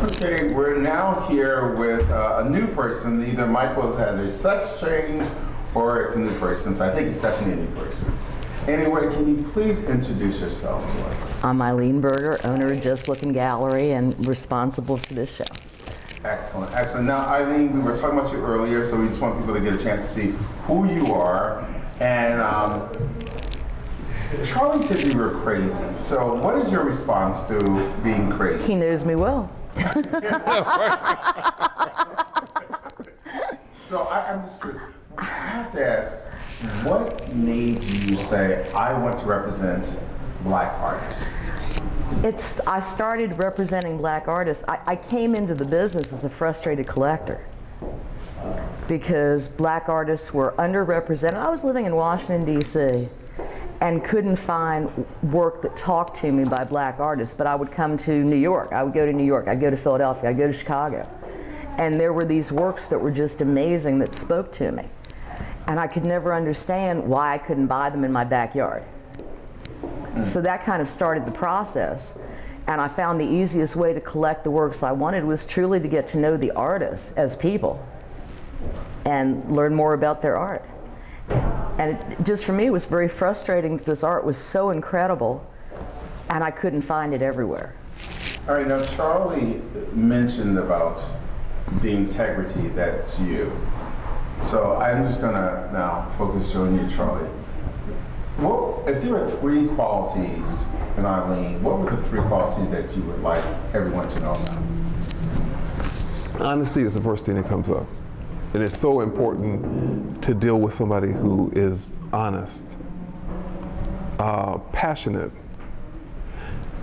Okay, we're now here with a new person. Either Michael has had a sex change or it's a new person, so I think it's definitely a new person. Anyway, can you please introduce yourself to us? I'm Eileen Berger, owner of Just Lookin Gallery and responsible for this show. Excellent, excellent. Now, Eileen, we were talking about you earlier, so we just want people to get a chance to see who you are. And Charly said you were crazy. So what is your response to being crazy? He knows me well. So I'm just curious. I have to ask, what made you say, I want to represent Black artists? I started representing Black artists. I came into the business as a frustrated collector because Black artists were underrepresented. I was living in Washington, D.C. and couldn't find work that talked to me by Black artists, but I would come to New York. I would go to New York, I'd go to Philadelphia, I'd go to Chicago. And there were these works that were just amazing that spoke to me. And I could never understand why I couldn't buy them in my backyard. So that kind of started the process. And I found the easiest way to collect the works I wanted was truly to get to know the artists as people and learn more about their art. And just for me, it was very frustrating that this art was so incredible and I couldn't find it everywhere. All right, now Charly mentioned about the integrity that's you. So I'm just gonna now focus on you, Charly. Well, if there were three qualities in Eileen, what were the three qualities that you would like everyone to know about? Honesty is the first thing that comes up. And it's so important to deal with somebody who is honest, passionate.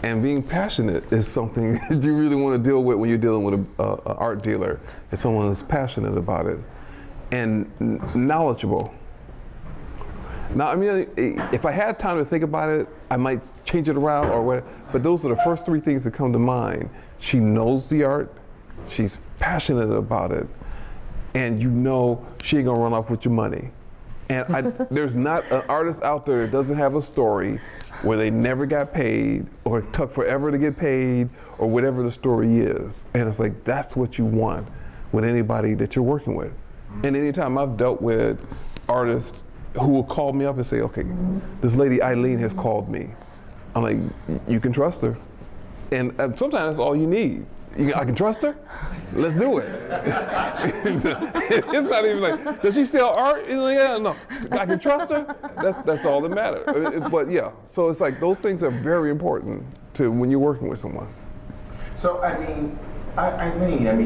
And being passionate is something that you really want to deal with when you're dealing with an art dealer. It's someone who's passionate about it and knowledgeable. Now, I mean, if I had time to think about it, I might change it around or whatever, but those are the first three things that come to mind. She knows the art, she's passionate about it, and you know she ain't gonna run off with your money. And there's not an artist out there that doesn't have a story where they never got paid or it took forever to get paid or whatever the story is. And it's like, that's what you want with anybody that you're working with. And anytime I've dealt with artists who will call me up and say, okay, this lady Eileen has called me. I'm like, you can trust her. And sometimes that's all you need. I can trust her? Let's do it. It's not even like, does she sell art? Like, yeah, no. I can trust her? That's all that matters. But yeah, so it's like those things are very important to when you're working with someone. So, Eileen,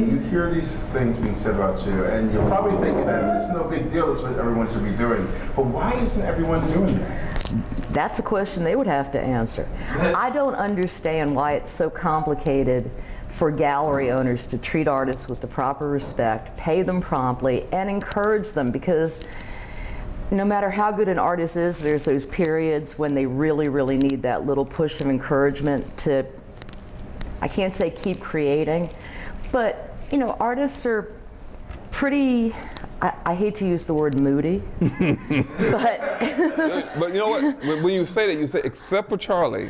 you hear these things being said about you, and you're probably thinking that it's no big deal, it's what everyone should be doing. But why isn't everyone doing that? That's a question they would have to answer. I don't understand why it's so complicated for gallery owners to treat artists with the proper respect, pay them promptly, and encourage them, because no matter how good an artist is, there's those periods when they really, really need that little push of encouragement to, I can't say keep creating, but artists are pretty, I hate to use the word moody, but you know what? When you say that, you say, except for Charly,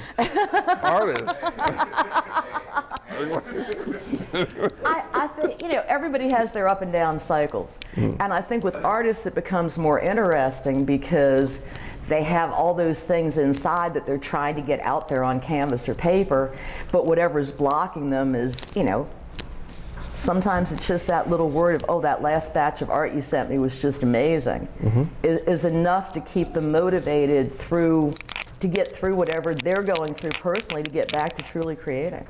artists. I think, everybody has their up and down cycles. And I think with artists it becomes more interesting because they have all those things inside that they're trying to get out there on canvas or paper, but whatever's blocking them is, sometimes it's just that little word of, oh, that last batch of art you sent me was just amazing, is enough to keep them motivated to get through whatever they're going through personally to get back to truly creating.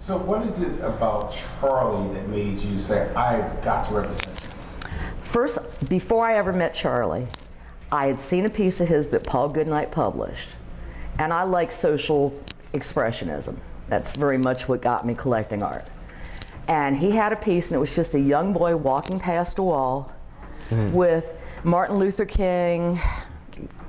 So what is it about Charly that made you say, I've got to represent him? First, before I ever met Charly, I had seen a piece of his that Paul Goodnight published, and I like social expressionism. That's very much what got me collecting art. And he had a piece, and it was just a young boy walking past a wall with Martin Luther King.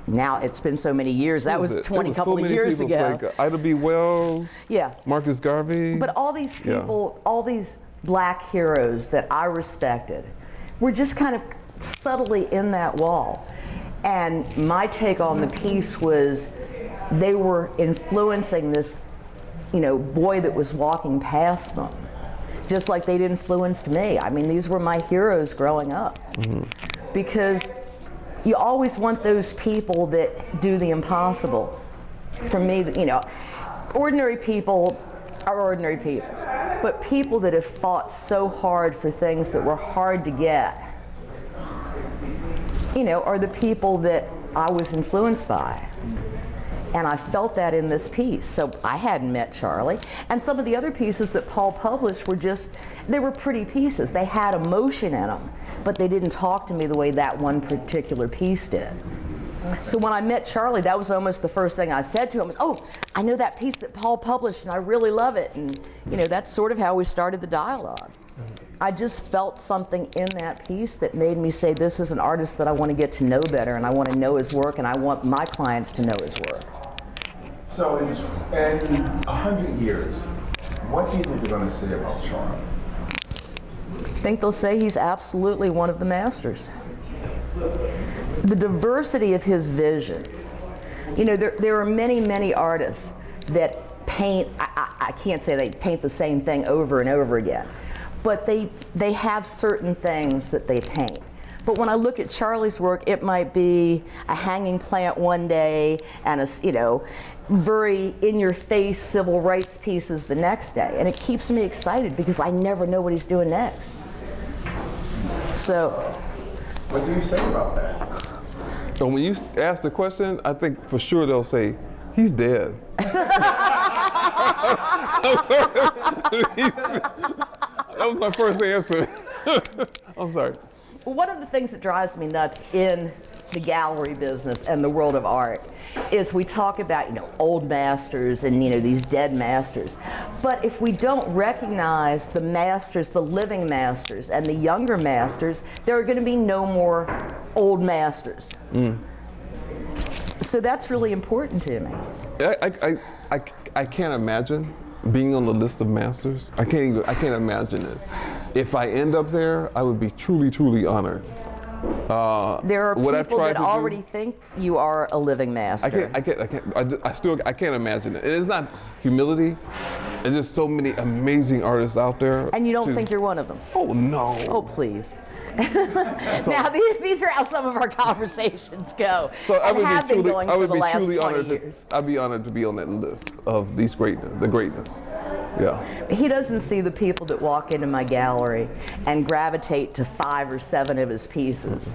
Now it's been so many years. That was 20 couple of years ago. Like Ida B. Wells. Yeah. Marcus Garvey. But all these people, all these Black heroes that I respected, were just kind of subtly in that wall. And my take on the piece was they were influencing this, boy that was walking past them. just like they'd influenced me. I mean, these were my heroes growing up. Because you always want those people that do the impossible. For me, you know, ordinary people are ordinary people, but people that have fought so hard for things that were hard to get, you know, are the people that I was influenced by. And I felt that in this piece. So I hadn't met Charly. And some of the other pieces that Paul published were just, they were pretty pieces. They had emotion in them, but they didn't talk to me the way that one particular piece did. So when I met Charly, that was almost the first thing I said to him was, oh, I know that piece that Paul published and I really love it. And you know, that's sort of how we started the dialogue. I just felt something in that piece that made me say, this is an artist that I want to get to know better, and I want to know his work, and I want my clients to know his work. So in 100 years, what do you think they're going to say about Charly? I think they'll say he's absolutely one of the masters. The diversity of his vision. You know, there are many, many artists that paint, I can't say they paint the same thing over and over again, but they have certain things that they paint. But when I look at Charly's work, it might be a hanging plant one day and a, you know, very in-your-face civil rights pieces the next day. And it keeps me excited because I never know what he's doing next. So. What do you say about that? So when you ask the question, I think for sure they'll say, he's dead. That was my first answer. I'm sorry. One of the things that drives me nuts in the gallery business and the world of art is we talk about, you know, old masters and, you know, these dead masters. But if we don't recognize the masters, the living masters, and the younger masters, there are going to be no more old masters. So that's really important to me. I can't imagine being on the list of masters. I can't imagine it. If I end up there, I would be truly, truly honored. There are people that already think you are a living master. I can't imagine it. And it's not humility. There's just so many amazing artists out there. And you don't think you're one of them? Oh, no. Oh, please. Now, these are how some of our conversations go. So I would have been going for the last 20 years. I'd be honored to be on that list of these the greatness. Yeah. He doesn't see the people that walk into my gallery and gravitate to 5 or 7 of his pieces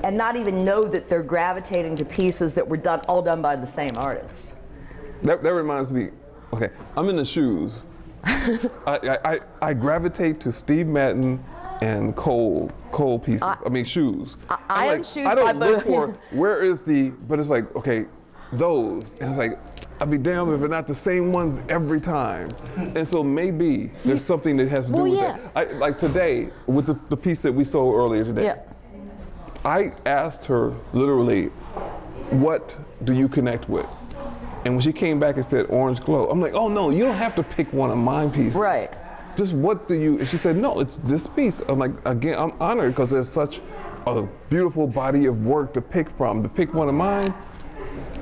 and not even know that they're gravitating to pieces that were all done by the same artist. That reminds me, okay, I'm in the shoes. I gravitate to Steve Madden and Cole pieces. Shoes. I own shoes I don't by look for where is but it's like, okay, those. And it's like, I'd be damned if they're not the same ones every time. And so maybe there's something that has to do with that. Like today, with the piece that we saw earlier today, yeah. I asked her literally, what do you connect with? And when she came back and said orange glow, I'm like, oh no, you don't have to pick one of mine pieces. Right. Just what do you, and she said, no, it's this piece. I'm like, again, I'm honored because there's such a beautiful body of work to pick from. To pick one of mine,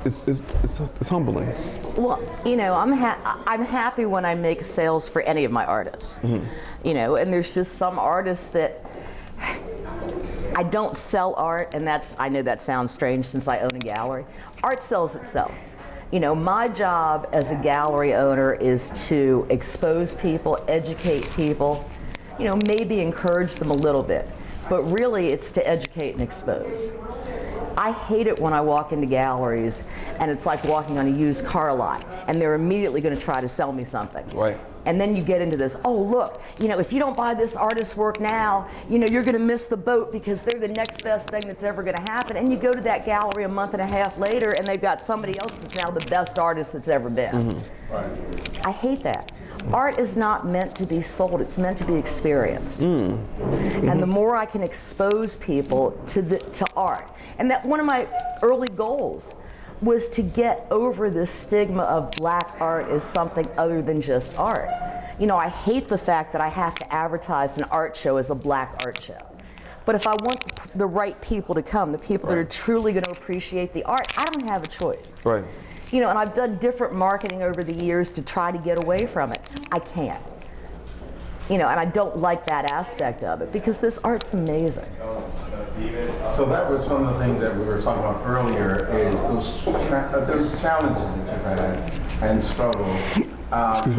it's humbling. Well, you know, I'm happy when I make sales for any of my artists. You know, and there's just some artists that I don't sell art, and I know that sounds strange since I own a gallery. Art sells itself. You know, my job as a gallery owner is to expose people, educate people, you know, maybe encourage them a little bit, but really it's to educate and expose. I hate it when I walk into galleries and it's like walking on a used car lot and they're immediately going to try to sell me something. Right. And then you get into this, oh look, you know, if you don't buy this artist's work now, you know, you're going to miss the boat because they're the next best thing that's ever going to happen. And you go to that gallery a month and a half later and they've got somebody else that's now the best artist that's ever been. Right. I hate that. Art is not meant to be sold, it's meant to be experienced. And the more I can expose people to art, and that one of my early goals was to get over this stigma of black art as something other than just art. You know, I hate the fact that I have to advertise an art show as a black art show. But if I want the right people to come, the people that are truly going to appreciate the art, I don't have a choice. Right. You know, and I've done different marketing over the years to try to get away from it. I can't. you know, and I don't like that aspect of it because this art's amazing. So that was one of the things that we were talking about earlier is those challenges that you've had and struggles.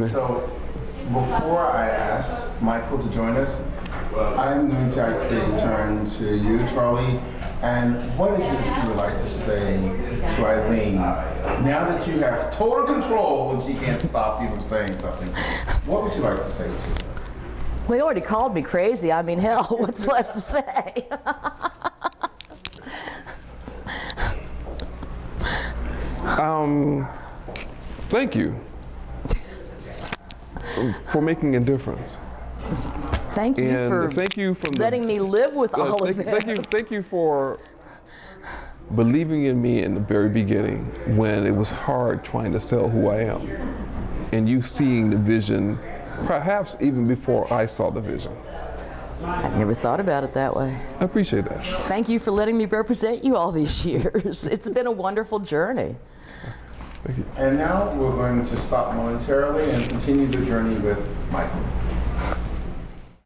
So before I ask Michael to join us, I'm going to actually turn to you, Charly. And what is it you would like to say to Eileen now that you have total control and she can't stop you from saying something? What would you like to say to her? Well, he already called me crazy. I mean, hell, what's left to say? Thank you for making a difference. Thank you And for thank you from letting me live with all of this. Thank you for believing in me in the very beginning when it was hard trying to sell who I am, and you seeing the vision, perhaps even before I saw the vision. I never thought about it that way. I appreciate that. Thank you for letting me represent you all these years. It's been a wonderful journey. Thank you. And now we're going to stop momentarily and continue the journey with Michael.